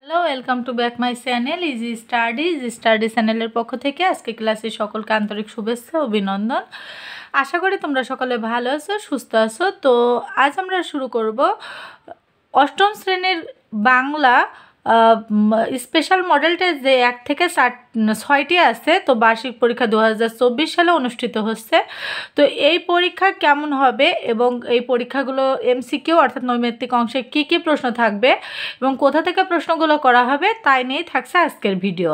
Hello, welcome to back my channel easy study চ্যানেলের পক্ষ থেকে আজকে ক্লাসে সকলকে আন্তরিক শুভেচ্ছা ও অভিনন্দন। আশা করি তোমরা সকলে ভালো আছো, সুস্থ আছো। তো আজ আমরা শুরু করব অষ্টম শ্রেণীর বাংলা স্পেশাল মডেল টেস্ট যে 1 থেকে 6টি আছে। তো বার্ষিক পরীক্ষা 2024 সালে অনুষ্ঠিত হচ্ছে। তো এই পরীক্ষা কেমন হবে এবং এই পরীক্ষাগুলো MCQ অর্থাৎ নৈমিত্তিক অংশে কী কী প্রশ্ন থাকবে এবং কোথা থেকে প্রশ্নগুলো করা হবে তাই নিয়েই থাকছে আজকের ভিডিও।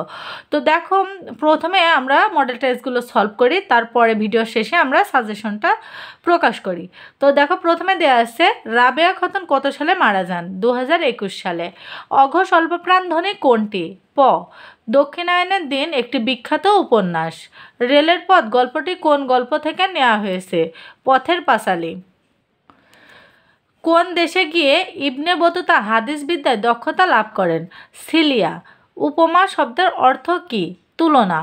তো দেখো, প্রথমে আমরা মডেল টেস্টগুলো সলভ করি, তারপরে ভিডিও শেষে আমরা সাজেশনটা প্রকাশ করি। তো দেখো, প্রথমে দেওয়া আছে রাবেয়া খাতুন কত সালে মারা যান? 2021 সালে। অঘ স্বল্পপ্রাণ ধ্বনি কোনটি? প। দক্ষিণায়নের দিন একটি বিখ্যাত উপন্যাস। রেলের পথ গল্পটি কোন গল্প থেকে নেওয়া হয়েছে? পথের পাঁচালী। কোন দেশে গিয়ে ইবনে বতুতা হাদিস বিদ্যায় দক্ষতা লাভ করেন? সিরিয়া। উপমা শব্দের অর্থ কী? তুলনা।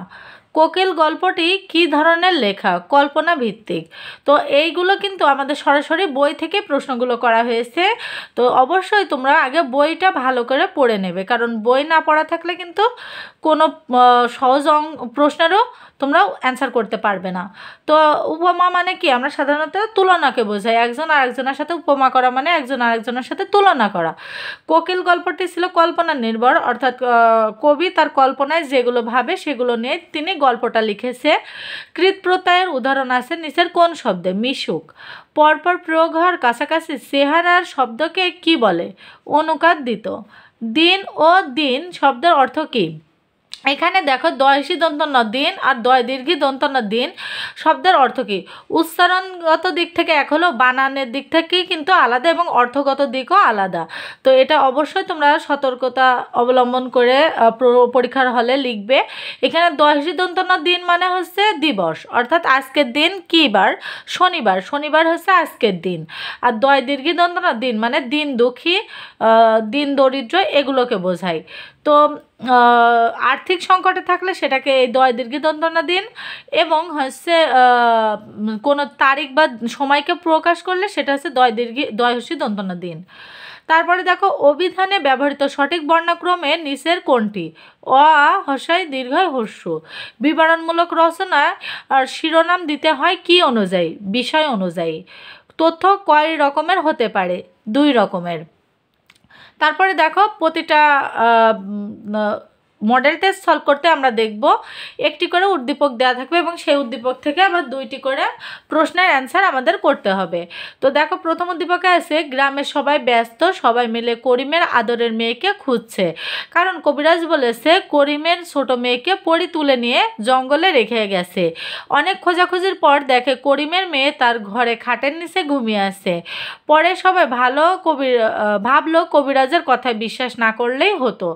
কোকিল গল্পটি কী ধরনের লেখা? কল্পনা ভিত্তিক। তো এইগুলো কিন্তু আমাদের সরাসরি বই থেকে প্রশ্নগুলো করা হয়েছে। তো অবশ্যই তোমরা আগে বইটা ভালো করে পড়ে নেবে, কারণ বই না পড়া থাকলে কিন্তু কোনো সহজ প্রশ্নেরও তোমরাও অ্যান্সার করতে পারবে না। তো উপমা মানে কি? আমরা সাধারণত তুলনাকে বোঝাই। একজন আরেকজনের সাথে উপমা করা মানে একজন আরেকজনের সাথে তুলনা করা। কোকিল গল্পটি ছিল কল্পনা নির্ভর, অর্থাৎ কবি তার কল্পনায় যেগুলো ভাবে সেগুলো নিয়ে তিনি গল্পটা লিখেছে। কৃত প্রত্যয়ের উদাহরণ আছে নিচের কোন শব্দে? মিশুক। পরপর প্রয়োগ হওয়ার কাছাকাছি চেহারার শব্দকে কি বলে? অনুকার দিত। দিন ও দিন শব্দের অর্থ কী? এখানে দেখো, দয়সী দন্ত ন দিন আর দয় দীর্ঘী দন্ত ন দিন শব্দের অর্থ কী? উচ্চারণগত দিক থেকে এক হলেও বানানের দিক থেকেই কিন্তু আলাদা এবং অর্থগত দিকও আলাদা। তো এটা অবশ্যই তোমরা সতর্কতা অবলম্বন করে পরীক্ষার হলে লিখবে। এখানে দয়সী দন্ত ন দিন মানে হচ্ছে দিবস, অর্থাৎ আজকের দিন কী বার? শনিবার। শনিবার হচ্ছে আজকের দিন। আর দয় দীর্ঘী দন্ত ন দিন মানে দিন দুঃখী, দিন দরিদ্র, এগুলোকে বোঝায়। তো আর্থিক সংকটে থাকলে সেটাকে এই দয় দীর্ঘী দন্ত ন দিন, এবং হচ্ছে কোনো তারিখ বা সময়কে প্রকাশ করলে সেটা হচ্ছে দয়হস্যি দন্ত ন দিন। তারপরে দেখো, অভিধানে ব্যবহৃত সঠিক বর্ণক্রমে নিচের কোনটি? অ আ হর্ষাই দীর্ঘায় হর্ষ। বিবরণমূলক রচনায় আর শিরোনাম দিতে হয় কি অনুযায়ী? বিষয় অনুযায়ী। তথ্য কয় রকমের হতে পারে? 2 রকমের। তারপরে দেখো, প্রতিটা মডেল টেস্ট সলভ করতে আমরা দেখব একটি করে উদ্দীপক দেওয়া থাকবে এবং সেই উদ্দীপক থেকে আবার 2টি করে প্রশ্নের অ্যান্সার আমাদের করতে হবে। তো দেখো, প্রথম উদ্দীপকে আছে গ্রামের সবাই ব্যস্ত, সবাই মিলে করিমের আদরের মেয়েকে খুঁজছে। কারণ কবিরাজ বলেছে করিমের ছোট মেয়েকে পরি তুলে নিয়ে জঙ্গলে রেখে গেছে। অনেক খোঁজাখুঁজির পর দেখে করিমের মেয়ে তার ঘরে খাটের নিচে ঘুমিয়ে আছে। পরে সবাই ভাবলো কবিরাজের কথায় বিশ্বাস না করলেই হতো।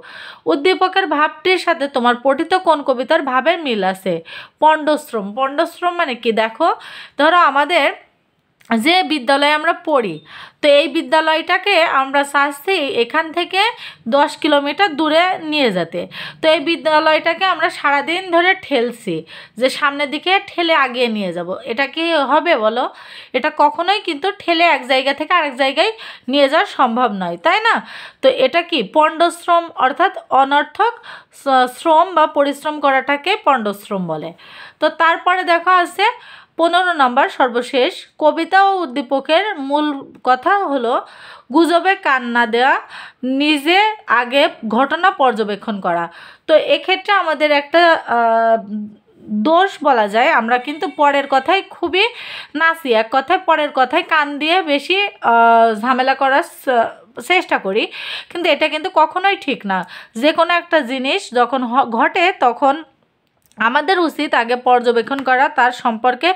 উদ্দীপকের ভাবটির সাথে তোমার পঠিত কোন কবিতার ভাবের মিল আছে? পণ্ডশ্রম। পণ্ডশ্রম মানে কি? দেখো, ধরো আমাদের যে বিদ্যালয়ে আমরা পড়ি, তো এই বিদ্যালয়টাকে আমরা চাচ্ছি এখান থেকে 10 কিলোমিটার দূরে নিয়ে যেতে। তো এই বিদ্যালয়টাকে আমরা সারাদিন ধরে ঠেলছি যে সামনের দিকে ঠেলে আগিয়ে নিয়ে যাব। এটা কি হবে বলো? এটা কখনোই কিন্তু ঠেলে এক জায়গা থেকে আরেক জায়গায় নিয়ে যাওয়া সম্ভব নয়, তাই না? তো এটা কি? পণ্ডশ্রম, অর্থাৎ অনর্থক শ্রম বা পরিশ্রম করাটাকে পণ্ডশ্রম বলে। তো তারপরে দেখো আছে 15 নম্বর সর্বশেষ, কবিতা ও উদ্দীপকের মূল কথা হলো গুজবে কান না দেওয়া, নিজে আগে ঘটনা পর্যবেক্ষণ করা। তো এক্ষেত্রে আমাদের একটা দোষ বলা যায়, আমরা কিন্তু পরের কথায় খুবই নাচি, এক কথায় পরের কথায় কান দিয়ে বেশি ঝামেলা করার চেষ্টা করি, কিন্তু এটা কিন্তু কখনোই ঠিক না। যে কোনো একটা জিনিস যখন ঘটে তখন আমাদের উচিত আগে পর্যবেক্ষণ করা, তার সম্পর্কে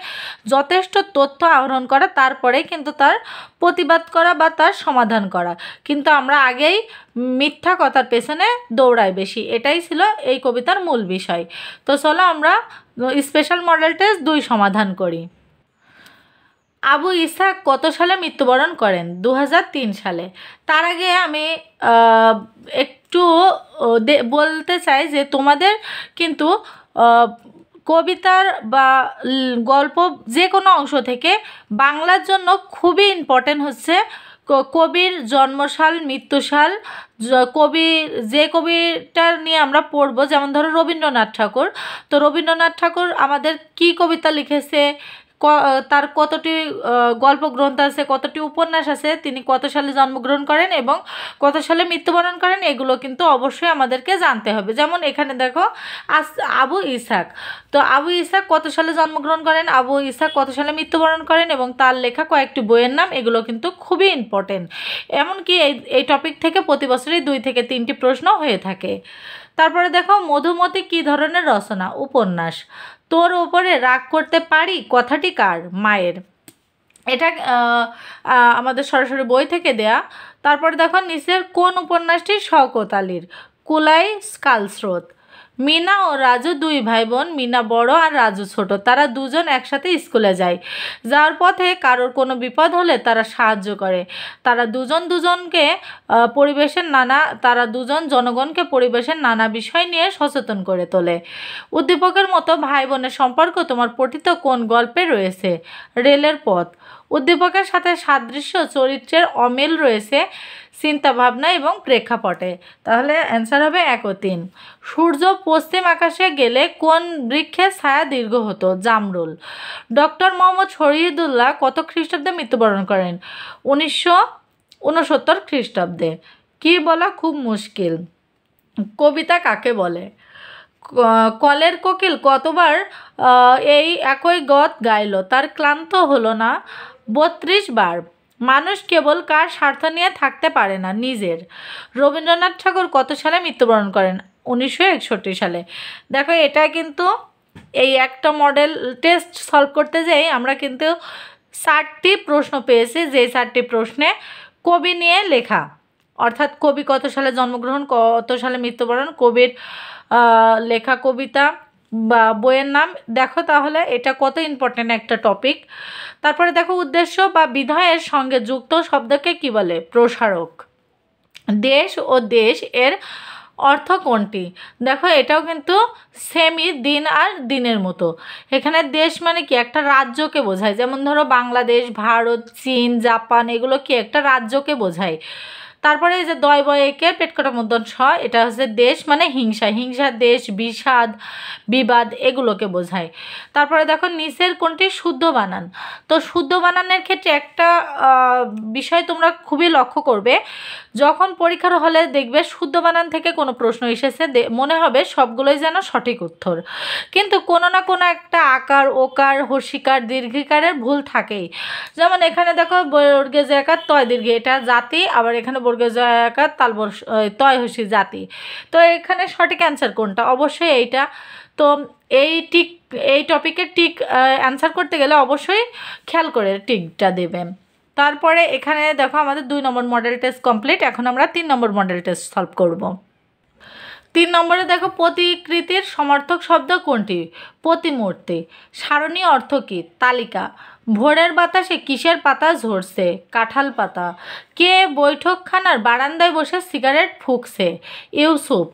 যথেষ্ট তথ্য আহরণ করা, তারপরেই কিন্তু তার প্রতিবাদ করা বা তার সমাধান করা। কিন্তু আমরা আগেই মিথ্যা কথার পেছনে দৌড়াই বেশি। এটাই ছিল এই কবিতার মূল বিষয়। তো চলো আমরা স্পেশাল মডেল টেস্ট 2 সমাধান করি। আবু ইসহাক কত সালে মৃত্যুবরণ করেন? 2003 সালে। তার আগে আমি একটু বলতে চাই যে তোমাদের কিন্তু কবিতার বা গল্প যে কোনো অংশ থেকে বাংলার জন্য খুবই ইম্পর্টেন্ট হচ্ছে কবির জন্মসাল, মৃত্যুসাল, কবি যে কবিটা নিয়ে আমরা পড়বো, যেমন ধরো রবীন্দ্রনাথ ঠাকুর। তো রবীন্দ্রনাথ ঠাকুর আমাদের কি কবিতা লিখেছে, তার কতটি গল্প গ্রন্থ আছে, কতটি উপন্যাস আছে, তিনি কত সালে জন্মগ্রহণ করেন এবং কত সালে মৃত্যুবরণ করেন, এগুলো কিন্তু অবশ্যই আমাদেরকে জানতে হবে। যেমন এখানে দেখো আবু ইসাক, তো আবু ইসাক কত সালে জন্মগ্রহণ করেন, আবু ইসাক কত সালে মৃত্যুবরণ করেন এবং তার লেখা কয়েকটি বইয়ের নাম, এগুলো কিন্তু খুবই ইম্পর্টেন্ট। এমনকি এই টপিক থেকে প্রতি বছরই 2 থেকে 3টি প্রশ্ন হয়ে থাকে। তারপরে দেখো মধুমতি কী ধরনের রচনা? উপন্যাস। তোর ওপরে রাগ করতে পারি কথাটি কার? মায়ের। এটা আমাদের সরাসরি বই থেকে দেয়া। তারপরে দেখো নিচের কোন উপন্যাসটি শওকত আলীর? কুলাই কালস্রোত। মিনা ও রাজু 2 ভাই বোন, মিনা বড় আর রাজু ছোট। তারা দুজন একসাথে স্কুলে যায়। যাওয়ার পথে কারোর কোনো বিপদ হলে তারা সাহায্য করে। তারা দুজন জনগণকে পরিবেশের নানা বিষয় নিয়ে সচেতন করে তোলে। উদ্দীপকের মতো ভাই বোনের সম্পর্ক তোমার পঠিত কোন গল্পে রয়েছে? রেলের পথ। উদ্দীপকের সাথে সাদৃশ্য চরিত্রের অমিল রয়েছে চিন্তাভাবনা এবং প্রেক্ষাপটে। তাহলে অ্যান্সার হবে 1 ও 3। সূর্য পশ্চিম আকাশে গেলে কোন বৃক্ষের ছায়া দীর্ঘ হতো? জামরুল। ডক্টর মোহাম্মদ শহীদুল্লাহ কত খ্রিস্টাব্দে মৃত্যুবরণ করেন? 1969 খ্রিস্টাব্দে। কি বলা খুব মুশকিল? কবিতা কাকে বলে? কলের কোকিল কতবার এই একই গত গাইল, তার ক্লান্ত হলো না? 32 বার। মানুষ কেবল কার স্বার্থ নিয়ে থাকতে পারে না? নিজের। রবীন্দ্রনাথ ঠাকুর কত সালে মৃত্যুবরণ করেন? 1961 সালে। দেখো এটা কিন্তু এই একটা মডেল টেস্ট সলভ করতে যেয়ে আমরা কিন্তু 4টি প্রশ্ন পেয়েছি, যে 4টি প্রশ্নে কবি নিয়ে লেখা, অর্থাৎ কবি কত সালে জন্মগ্রহণ, কত সালে মৃত্যুবরণ, কবির লেখা কবিতা বা বইয়ের নাম। দেখো তাহলে এটা কত ইম্পর্টেন্ট একটা টপিক। তারপরে দেখো উদ্দেশ্য বা বিধায়ের সঙ্গে যুক্ত শব্দকে কি বলে? প্রসারক। দেশ ও দেশ এর অর্থ কোনটি? দেখো এটাও কিন্তু সেমই, দিন আর দিনের মতো। এখানে দেশ মানে কি? একটা রাজ্যকে বোঝায়। যেমন ধরো বাংলাদেশ, ভারত, চীন, জাপান, এগুলো কি একটা রাজ্যকে বোঝায়। তারপরে এই যে দয় বয় একে পেট কাটা মূর্ধন্য ষ, এটা হচ্ছে দেশ মানে হিংসা, হিংসা দেশ, বিষাদ, বিবাদ, এগুলোকে বোঝায়। তারপরে দেখো নিচের কোনটি শুদ্ধ বানান? তো শুদ্ধ বানানের ক্ষেত্রে একটা বিষয় তোমরা খুবই লক্ষ্য করবে, যখন পরীক্ষার হলে দেখবে শুদ্ধ বানান থেকে কোনো প্রশ্ন এসেছে, মনে হবে সবগুলোই যেন সঠিক উত্তর, কিন্তু কোনো না কোনো একটা আকার, ওকার, হর্ষিকার, দীর্ঘিকারের ভুল থাকেই। যেমন এখানে দেখো বর্গে জয়াকার তয় দীর্ঘ, এটা জাতি, আবার এখানে বর্গে জয়াকার তালবর তয় হর্ষি জাতি। তো এখানে সঠিক অ্যান্সার কোনটা? অবশ্যই এইটা। তো এই টপিকের টিক অ্যান্সার করতে গেলে অবশ্যই খেয়াল করে টিকটা দেবেন। তারপরে এখানে দেখো আমাদের 2 নম্বর মডেল টেস্ট কমপ্লিট। এখন আমরা 3 নম্বর মডেল টেস্ট সলভ করব। 3 নম্বরে দেখো প্রতিকৃতির সমার্থক শব্দ কোনটি? প্রতিমূর্তি। সারণী অর্থ কী? তালিকা। ভোরের বাতাসে কিসের পাতা ঝরছে? কাঁঠাল পাতা। কে বৈঠকখানার বারান্দায় বসে সিগারেট ফুঁকছে? ইউসুফ।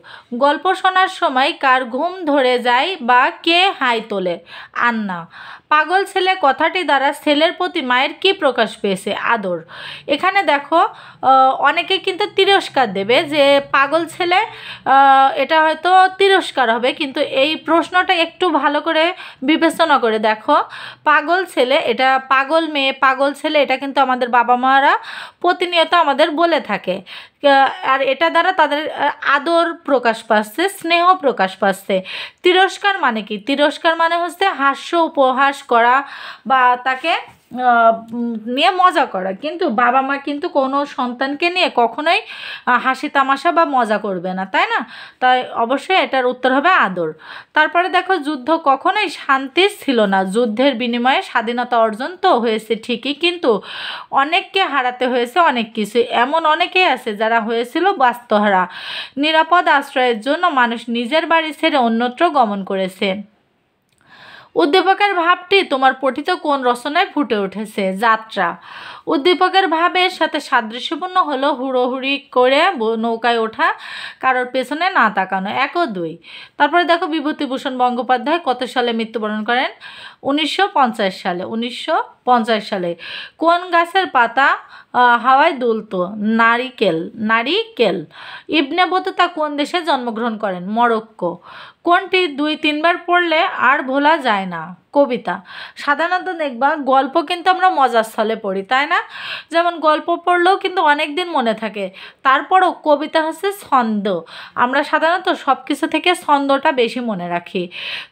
গল্প শোনার সময় কার ঘুম ধরে যায় বা কে হাই তোলে? আন্না। পাগল ছেলে কথাটি দ্বারা ছেলের প্রতি মায়ের কি প্রকাশ পেয়েছে? আদর। এখানে দেখো অনেকে কিন্তু তিরস্কার দেবে যে পাগল ছেলে, এটা হয়তো তিরস্কার হবে, কিন্তু এই প্রশ্নটা একটু ভালো করে বিবেচনা করে দেখো। পাগল ছেলে, এটা পাগল মেয়ে, পাগল ছেলে, এটা কিন্তু আমাদের বাবা মারা প্রতিনিয়ত আমাদের বলে থাকে, আর এটা দ্বারা তাদের আদর প্রকাশ পাচ্ছে, স্নেহ প্রকাশ পাচ্ছে। তিরস্কার মানে কি? তিরস্কার মানে হচ্ছে হাস্য উপহাস করা বা তাকে নিয়ে মজা করা, কিন্তু বাবা মা কিন্তু কোনো সন্তানকে নিয়ে কখনোই হাসি তামাশা বা মজা করবে না, তাই না? তাই অবশ্যই এটার উত্তর হবে আদর। তারপরে দেখো যুদ্ধ কখনোই শান্তির ছিল না। যুদ্ধের বিনিময়ে স্বাধীনতা অর্জন তো হয়েছে ঠিকই, কিন্তু অনেককে হারাতে হয়েছে অনেক কিছু। এমন অনেকেই আছে যারা হয়েছিল বাস্তুহারা। নিরাপদ আশ্রয়ের জন্য মানুষ নিজের বাড়ি ছেড়ে অন্যত্র গমন করেছে। উদ্দীপকের ভাবটি তোমার পঠিত কোন রচনায় ফুটে উঠেছে? যাত্রা। উদ্দীপকের ভাবের সাথে সাদৃশ্যপূর্ণ হলো হুড়োহুড়ি করে নৌকায় ওঠা, কারোর পেছনে না তাকানো। 1 ও 2। তারপরে দেখো বিভূতিভূষণ বন্দ্যোপাধ্যায় কত সালে মৃত্যুবরণ করেন? 1950 সালে। 50 সালে। কোন গাছের পাতা হাওয়ায় দুলতো? নারিকেল। নারিকেল। ইবনে বতুতা কোন দেশে জন্মগ্রহণ করেন? মরক্কো। কোনটি 2-3 বার পড়লে আর ভোলা যায় না? কবিতা। সাধারণত দেখবা গল্প কিন্তু আমরা মজার ছলে পড়ি, তাই না? যেমন গল্প পড়লেও কিন্তু অনেক দিন মনে থাকে। তারপরও কবিতা হচ্ছে ছন্দ, আমরা সাধারণত সব কিছু থেকে ছন্দটা বেশি মনে রাখি।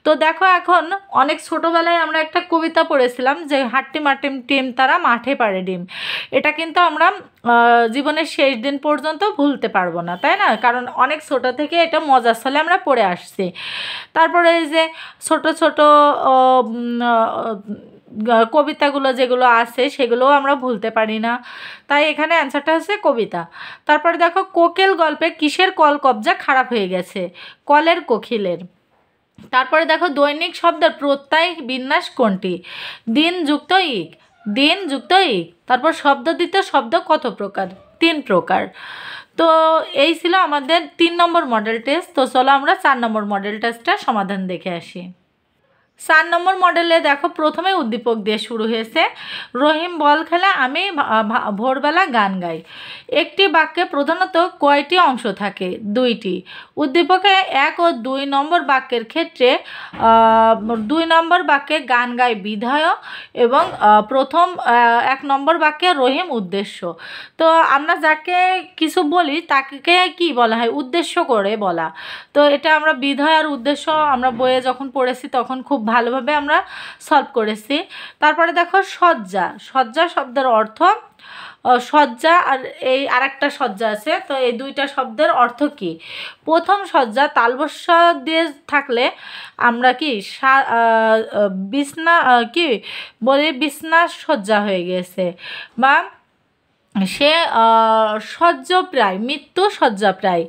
তো দেখো, এখন অনেক ছোটোবেলায় আমরা একটা কবিতা পড়েছিলাম যে হাট্টি মাটিম টিম তারা মাঠে পাড়ে ডিম। এটা কিন্তু আমরা জীবনের শেষ দিন পর্যন্ত ভুলতে পারবো না, তাই না? কারণ অনেক ছোট থেকে এটা মজার ছলে আমরা পড়ে আসছি। তারপরে এই যে ছোট ছোট কবিতাগুলো যেগুলো আছে সেগুলোও আমরা ভুলতে পারি না, তাই এখানে অ্যান্সারটা হচ্ছে কবিতা। তারপরে দেখো, কোকিল গল্পে কিসের কল কবজা খারাপ হয়ে গেছে? কলের, কোকিলের। তারপরে দেখো, দৈনিক শব্দের প্রত্যয় বিন্যাস কোনটি? দিন যুক্ত ইক। দিন যুক্ত ইক। তারপর শব্দ দিতে শব্দ কত প্রকার? 3 প্রকার। তো এই ছিল আমাদের 3 নম্বর মডেল টেস্ট। তো চলো আমরা 4 নম্বর মডেল টেস্টটা সমাধান দেখে আসি। 4 নম্বর মডেলে দেখো, প্রথমে উদ্দীপক দিয়ে শুরু হয়েছে। রহিম বল খেলে, আমি ভোরবেলা গান গাই। একটি বাক্যে প্রধানত কয়টি অংশ থাকে? 2টি। উদ্দীপকে 1 ও 2 নম্বর বাক্যের ক্ষেত্রে 2 নম্বর বাক্যে গান গায় বিধায় এবং প্রথম 1 নম্বর বাক্যে রহিম উদ্দেশ্য। তো আমরা যাকে কিছু বলি তাকে কি বলা হয়? উদ্দেশ্য করে বলা। তো এটা আমরা বিধায় আর উদ্দেশ্য আমরা বইয়ে যখন পড়েছি তখন খুব ভালোভাবে আমরা সলভ করেছি। তারপরে দেখো, সজ্জা। সজ্জা শব্দের অর্থ, সজ্জা আর এই আরেকটা সজ্জা আছে, তো এই 2টা শব্দের অর্থ কি? প্রথম সজ্জা তালবস্য দিয়ে থাকলে আমরা কি বিছনা কি বলি? বিছনা সজ্জা হয়ে গেছে, বা সে শয্যাপ্রায়, মৃত্যু শয্যাপ্রায়।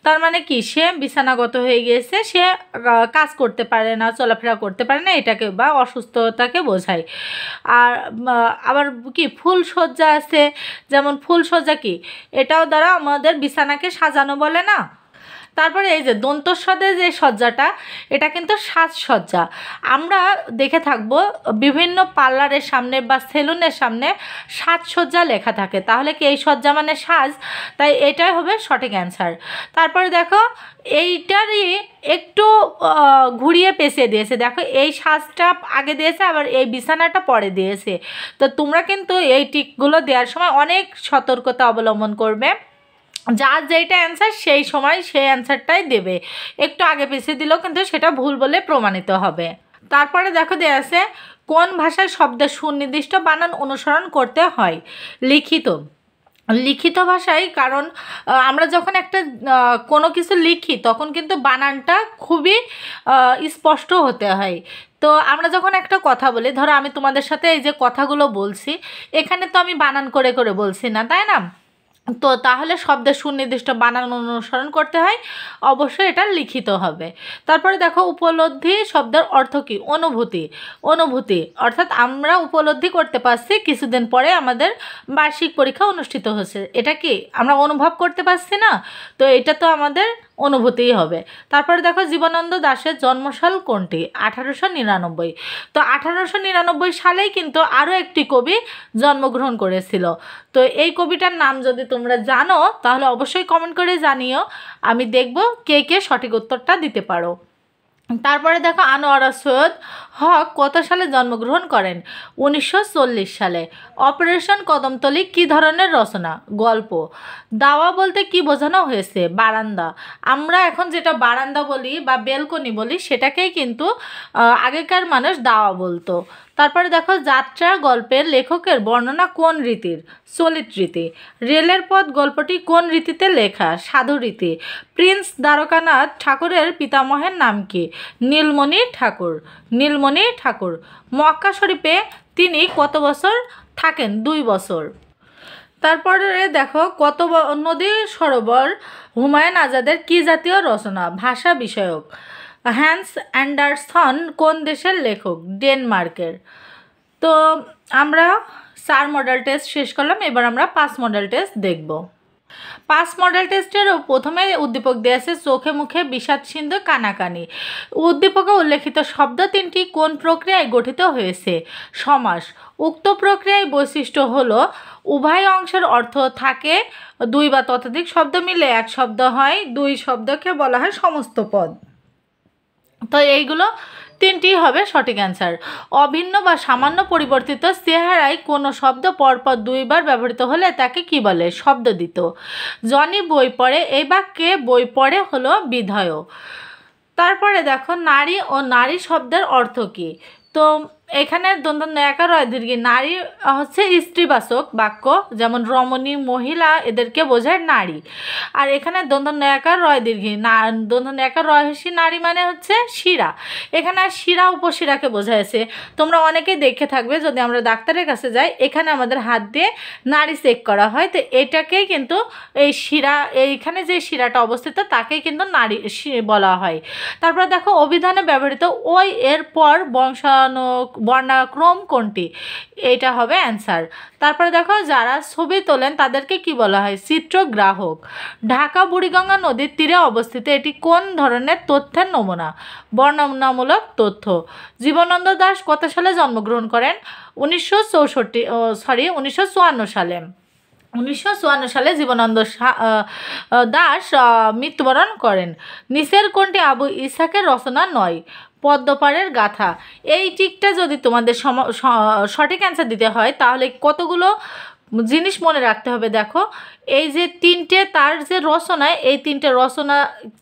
তার মানে কি? সে বিছানাগত হয়ে গিয়েছে, সে কাজ করতে পারে না, চলাফেরা করতে পারে না, এটাকে বা অসুস্থতাকে বোঝায়। আর আবার কি ফুলসজ্জা আছে, যেমন ফুলসজ্জা কি? এটাও দ্বারা আমাদের বিছানাকে সাজানো বলে না? তারপরে এই যে দন্তস্বদে যে সজ্জাটা, এটা কিন্তু সাজসজ্জা। আমরা দেখে থাকবো বিভিন্ন পার্লারের সামনে বা সেলুনের সামনে সাজসজ্জা লেখা থাকে, তাহলে কি এই সজ্জা মানে সাজ? তাই এটাই হবে সঠিক অ্যান্সার। তারপরে দেখো, এইটারই একটু ঘুরিয়ে পেঁচিয়ে দিয়েছে। দেখো, এই সাজটা আগে দিয়েছে, আবার এই বিছানাটা পরে দিয়েছে। তো তোমরা কিন্তু এই টিকগুলো দেওয়ার সময় অনেক সতর্কতা অবলম্বন করবে। যার যেইটা অ্যান্সার সেই সময় সেই অ্যান্সারটাই দেবে, একটু আগে পিছিয়ে দিলেও কিন্তু সেটা ভুল বলে প্রমাণিত হবে। তারপরে দেখো দেয়া আছে, কোন ভাষায় শব্দের সুনির্দিষ্ট বানান অনুসরণ করতে হয়? লিখিত। লিখিত ভাষায়, কারণ আমরা যখন একটা কোনো কিছু লিখি তখন কিন্তু বানানটা খুবই স্পষ্ট হতে হয়। তো আমরা যখন একটা কথা বলি, ধরো আমি তোমাদের সাথে এই যে কথাগুলো বলছি, এখানে তো আমি বানান করে করে বলছি না, তাই না? তো তাহলে শব্দের সুনির্দিষ্ট বানান অনুসরণ করতে হয়, অবশ্যই এটা লিখিত হবে। তারপরে দেখো, উপলব্ধি শব্দের অর্থ কী? অনুভূতি। অনুভূতি অর্থাৎ আমরা উপলব্ধি করতে পারছি কিছুদিন পরে আমাদের বার্ষিক পরীক্ষা অনুষ্ঠিত হচ্ছে, এটা কি আমরা অনুভব করতে পারছি না? তো এটা তো আমাদের অনুভূতিই হবে। তারপরে দেখো, জীবনানন্দ দাশের জন্মসাল কোনটি? 1899। তো 1899 সালেই কিন্তু আরও একটি কবি জন্মগ্রহণ করেছিল। তো এই কবিটার নাম যদি তোমরা জানো তাহলে অবশ্যই কমেন্ট করে জানিও, আমি দেখব কে কে সঠিক উত্তরটা দিতে পারো। তারপরে দেখো, আনোয়ারা সৈয়দ হক কত সালে জন্মগ্রহণ করেন? 1940 সালে। অপারেশন কদমতলী কী ধরনের রচনা? গল্প। দাওয়া বলতে কি বোঝানো হয়েছে? বারান্দা। আমরা এখন যেটা বারান্দা বলি বা বেলকনি বলি সেটাকেই কিন্তু আগেকার মানুষ দাওয়া বলতো। তারপরে দেখো, যাত্রা গল্পের লেখকের বর্ণনা কোন রীতির? চলিত রীতি। রেলের পথ গল্পটি কোন রীতিতে লেখা? সাধু রীতি। প্রিন্স দ্বারকানাথ ঠাকুরের পিতামহের নাম কি? নীলমণি ঠাকুর। নীলমণি ঠাকুর। মক্কা শরীফে তিনি কত বছর থাকেন? 2 বছর। তারপরে দেখো, কত নদী সরোবর হুমায়ুন আজাদের কি জাতীয় রচনা? ভাষা বিষয়ক। হ্যান্স অ্যান্ডারসন কোন দেশের লেখক? ডেনমার্কের। তো আমরা 4 মডেল টেস্ট শেষ করলাম, এবার আমরা 5 মডেল টেস্ট দেখব। পাঁচ মডেল টেস্টেরও প্রথমে উদ্দীপক দেওয়া আছে চোখে মুখে বিষাদ সিন্ধু কানাকানি। উদ্দীপকে উল্লেখিত শব্দ তিনটি কোন প্রক্রিয়ায় গঠিত হয়েছে? সমাস। উক্ত প্রক্রিয়ায় বৈশিষ্ট্য হলো উভয় অংশের অর্থ থাকে, দুই বা ততোধিক শব্দ মিলে এক শব্দ হয়, দুই শব্দকে বলা হয় সমস্ত পদ। তো এইগুলো তিনটি হবে সঠিক অ্যান্সার। অভিন্ন বা সামান্য পরিবর্তিত চেহারায় কোনো শব্দ পরপর দুইবার ব্যবহৃত হলে তাকে কি বলে? শব্দদ্বিত। জনি বই পড়ে, এই বাক্যে বই পড়ে হলো বিধেয়। তারপরে দেখো নারী ও নারী শব্দের অর্থ কী। তো এখানে দন্তন্য একার রয় দীর্ঘী। নারী হচ্ছে স্ত্রীবাচক বাক্য, যেমন রমণী, মহিলা, এদেরকে বোঝায় নারী। আর এখানে দন্তন্য একার রয় দীর্ঘী, দন্তন্য একার রয়সী নারী মানে হচ্ছে শিরা। এখানে শিরা উপশিরাকে বোঝাইছে। তোমরা অনেকেই দেখে থাকবে, যদি আমরা ডাক্তারের কাছে যাই, এখানে আমাদের হাত দিয়ে নাড়ি চেক করা হয়, তো এটাকেই কিন্তু এই শিরা, এইখানে যে শিরাটা অবস্থিত তাকেই কিন্তু নারী বলা হয়। তারপরে দেখো অভিধানে ব্যবহৃত ওই এর পর বর্ণাক্রম কোনটি? এটা হবে অ্যান্সার। তারপরে দেখো যারা ছবি তোলেন তাদেরকে কি বলা হয়? চিত্রগ্রাহক। ঢাকা বুড়িগঙ্গা নদীর তীরে অবস্থিত, এটি কোন ধরনের তথ্যের নমুনা? বর্ণনামূলক তথ্য। জীবনানন্দ দাশ কত সালে জন্মগ্রহণ করেন? 1954 সালে। 1954 সালে জীবনানন্দ দাশ মৃত্যুবরণ করেন। নিচের কোনটি আবু ইসাকের রচনা নয়? পদ্মপাড়ের গাথা। এই টিকটা যদি তোমাদের সঠিক অ্যান্সার দিতে হয় তাহলে কতগুলো জিনিস মনে রাখতে হবে। দেখো এই যে তিনটে তার যে রচনায়, এই তিনটে রচনা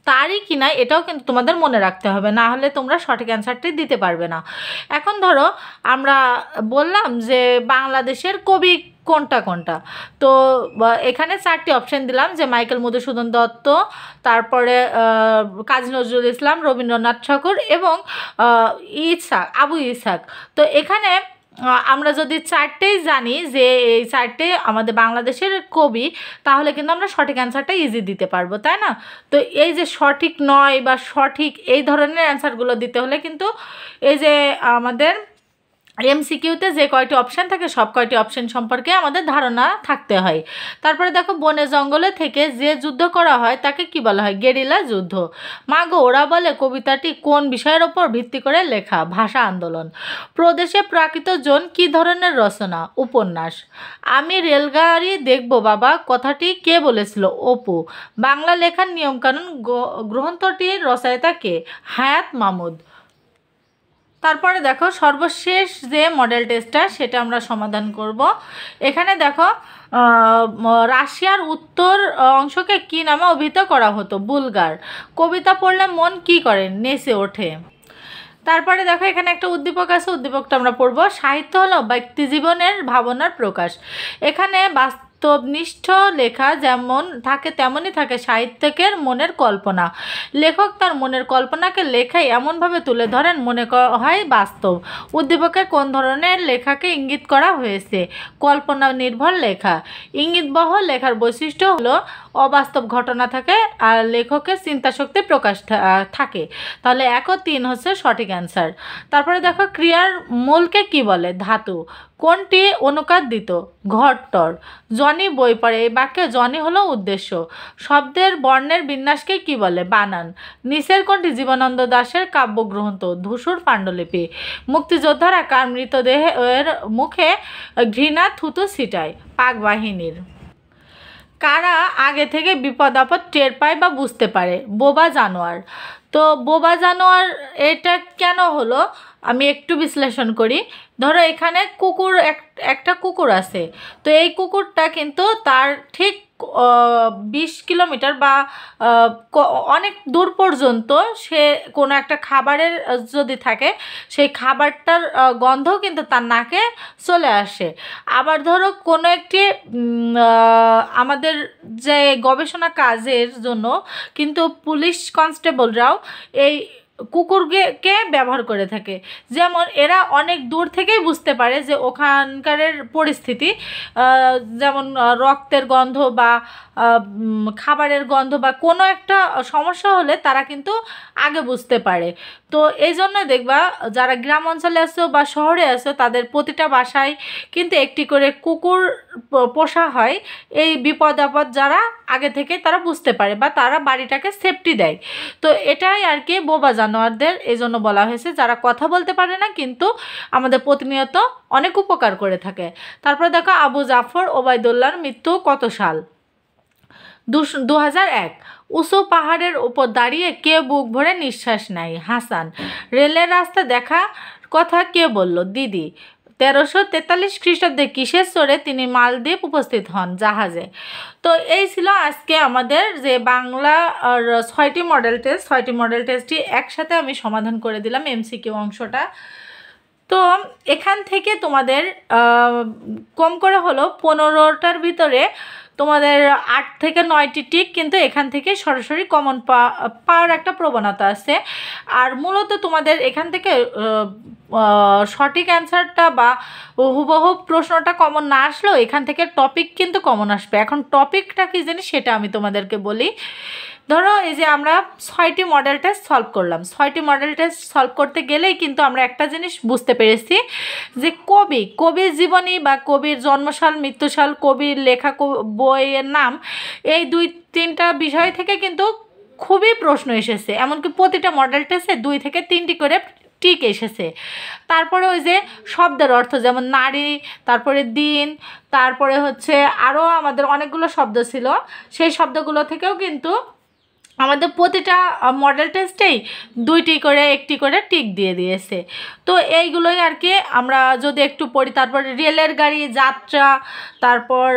তারই কিনা এটাও কিন্তু তোমাদের মনে রাখতে হবে, না হলে তোমরা সঠিক অ্যান্সারটি দিতে পারবে না। এখন ধরো আমরা বললাম যে বাংলাদেশের কবি কোনটা কোনটা, তো এখানে চারটি অপশন দিলাম, যে মাইকেল মধুসূদন দত্ত, তারপরে কাজী নজরুল ইসলাম, রবীন্দ্রনাথ ঠাকুর এবং আবু ইসাক। তো এখানে আমরা যদি চারটেই জানি যে এই চারটে আমাদের বাংলাদেশের কবি, তাহলে কিন্তু আমরা সঠিক অ্যান্সারটা ইজি দিতে পারবো, তাই না? তো এই যে সঠিক নয় বা সঠিক, এই ধরনের অ্যান্সারগুলো দিতে হলে কিন্তু এই যে আমাদের এমসিকিউতে যে কয়টি অপশান থাকে সব কয়টি অপশান সম্পর্কে আমাদের ধারণা থাকতে হয়। তারপরে দেখো বনে জঙ্গলে থেকে যে যুদ্ধ করা হয় তাকে কি বলা হয়? গেরিলা যুদ্ধ। মাগো ওরা বলে কবিতাটি কোন বিষয়ের ওপর ভিত্তি করে লেখা? ভাষা আন্দোলন। প্রদেশে প্রাকৃত জন কি ধরনের রচনা? উপন্যাস। আমি রেলগাড়ি দেখব বাবা কথাটি কে বলেছিল? অপু। বাংলা লেখার নিয়মকানুন গ্রন্থটির রচয়িতা কে? হায়াত মাহমুদ। তারপরে দেখো সর্বশেষ যে মডেল টেস্টটা সেটা আমরা সমাধান করব। এখানে দেখো রাশিয়ার উত্তর অংশকে কি নামে অভিহিত করা হতো? বুলগার। কবিতা পড়লে মন কি করে? নেচে ওঠে। তারপরে দেখো এখানে একটা উদ্দীপক আছে, উদ্দীপকটা আমরা পড়ব। সাহিত্য হলো ব্যক্তি জীবনের ভাবনার প্রকাশ। এখানে বাস্তবনিষ্ঠ লেখা যেমন থাকে তেমনই থাকে সাহিত্যিকের মনের কল্পনা। লেখক তার মনের কল্পনাকে লেখায় এমনভাবে তুলে ধরেন মনে হয় বাস্তব। উদ্দীপকে কোন ধরনের লেখাকে ইঙ্গিত করা হয়েছে? কল্পনা নির্ভর লেখা। ইঙ্গিতবহ লেখার বৈশিষ্ট্য হলো অবাস্তব ঘটনা থাকে আর লেখকের চিন্তাশক্তি প্রকাশ থাকে। তাহলে 1 ও 3 হচ্ছে সঠিক অ্যান্সার। তারপরে দেখো ক্রিয়ার মূলকে কি বলে? ধাতু। কোনটি অনুকার দিত? ঘট্টর। জনি বই পড়ে, এই বাক্যে জনি হলো উদ্দেশ্য। শব্দের বর্ণের বিন্যাসকে কি বলে? বানান। নিচের কোনটি জীবনানন্দ দাশের কাব্যগ্রন্থ? ধূসর পাণ্ডুলিপি। মুক্তিযোদ্ধারা কার মৃতদেহের মুখে ঘৃণা থুতু ছিটায়? পাক বাহিনীর। কারা আগে থেকে বিপদ আপদ টের পায় বা বুঝতে পারে? বোবা জানোয়ার। তো বোবা জানোয়ার এটা কেন হলো আমি একটু বিশ্লেষণ করি। ধরো এখানে কুকুর, একটা কুকুর আছে, তো এই কুকুরটা কিন্তু তার ঠিক 20 কিলোমিটার বা অনেক দূর পর্যন্ত সে কোনো একটা খাবারের যদি থাকে সেই খাবারটার গন্ধও কিন্তু তার নাকে চলে আসে। আবার ধরো কোনো একটি আমাদের যে গবেষণা কাজের জন্য কিন্তু পুলিশ কনস্টেবলরাও এই কুকুরকে ব্যবহার করে থাকে। যেমন এরা অনেক দূর থেকেই বুঝতে পারে যে ওখানকারের পরিস্থিতি, যেমন রক্তের গন্ধ বা খাবারের গন্ধ বা কোনো একটা সমস্যা হলে তারা কিন্তু আগে বুঝতে পারে। তো এই জন্য দেখবা যারা গ্রাম অঞ্চলে আছো বা শহরে আছো তাদের প্রতিটা বাসায় কিন্তু একটি করে কুকুর পোষা হয়। এই বিপদ আপদ যারা আগে থেকে তারা বুঝতে পারে বা তারা বাড়িটাকে সেফটি দেয়। তো এটাই আর কি বোবা জানোয়ারদের এই জন্য বলা হয়েছে, যারা কথা বলতে পারে না কিন্তু আমাদের প্রতিনিয়ত অনেক উপকার করে থাকে। তারপরে দেখো আবু জাফর ওবায়দুল্লাহর মৃত্যু কত সাল? 2001। উঁচু পাহাড়ের উপর দাঁড়িয়ে কে বুক ভরে নিঃশ্বাস নেয়? হাসান। রেলের রাস্তা দেখা কথা কে বলল? দিদি। 1343 খ্রিস্টাব্দে কিসের চড়ে তিনি মালদ্বীপ উপস্থিত হন? জাহাজে। তো এই ছিল আজকে আমাদের যে বাংলা আর 6টি মডেল টেস্ট। 6টি মডেল টেস্টটি একসাথে আমি সমাধান করে দিলাম এমসিকিউ অংশটা। তো এখান থেকে তোমাদের কম করে হলো 15টার ভিতরে তোমাদের 8 থেকে 9টি টিক কিন্তু এখান থেকে সরাসরি কমন পাওয়ার একটা প্রবণতা আছে। আর মূলত তোমাদের এখান থেকে সঠিক অ্যান্সারটা বা হুবহু প্রশ্নটা কমন না আসলেও এখান থেকে টপিক কিন্তু কমন আসবে। এখন টপিকটা কি জানি সেটা আমি তোমাদেরকে বলি। ধরো এই যে আমরা 6টি মডেল টেস্ট সলভ করলাম, 6টি মডেল টেস্ট সলভ করতে গেলেই কিন্তু আমরা একটা জিনিস বুঝতে পেরেছি যে কবির জীবনী বা কবির জন্মসাল, মৃত্যুসাল, কবির লেখা বইয়ের নাম, এই 2-3টা বিষয় থেকে কিন্তু খুবই প্রশ্ন এসেছে। এমনকি প্রতিটা মডেল টেস্টে 2 থেকে 3টি করে টিক এসেছে। তারপরে ওই যে শব্দের অর্থ, যেমন নারী, তারপরে দিন, তারপরে হচ্ছে আরও আমাদের অনেকগুলো শব্দ ছিল, সেই শব্দগুলো থেকেও কিন্তু আমাদের প্রতিটা মডেল টেস্টেই 2টি করে 1টি করে টিক দিয়ে দিয়েছে। তো এইগুলোই আর কি আমরা যদি একটু পড়ি। তারপর রেলের গাড়ি, যাত্রা, তারপর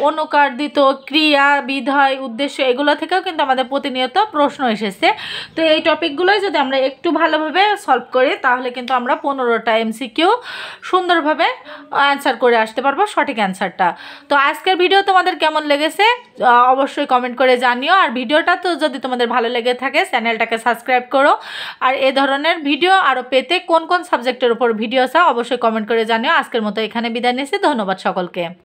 অনুকার্দিত ক্রিয়া, বিধয়, উদ্দেশ্য, এগুলো থেকেও কিন্তু আমাদের প্রতিনিয়ত প্রশ্ন এসেছে। তো এই টপিকগুলোই যদি আমরা একটু ভালোভাবে সলভ করি তাহলে কিন্তু আমরা 15টা এমসিকিউ সুন্দরভাবে অ্যান্সার করে আসতে পারবো, সঠিক অ্যান্সারটা। তো আজকের ভিডিও তোমাদের কেমন লেগেছে অবশ্যই কমেন্ট করে জানিও। আর ভিডিওটা তো যদি তোমাদের ভালো লেগে থাকে চ্যানেলটাকে সাবস্ক্রাইব করো। আর এ ধরনের ভিডিও আরও পেতে কোন কোন সাবজেক্টের উপর ভিডিও চাও অবশ্যই কমেন্ট করে জানিও। আজকের মতো এখানে বিদায় নিচ্ছি, ধন্যবাদ সকলকে।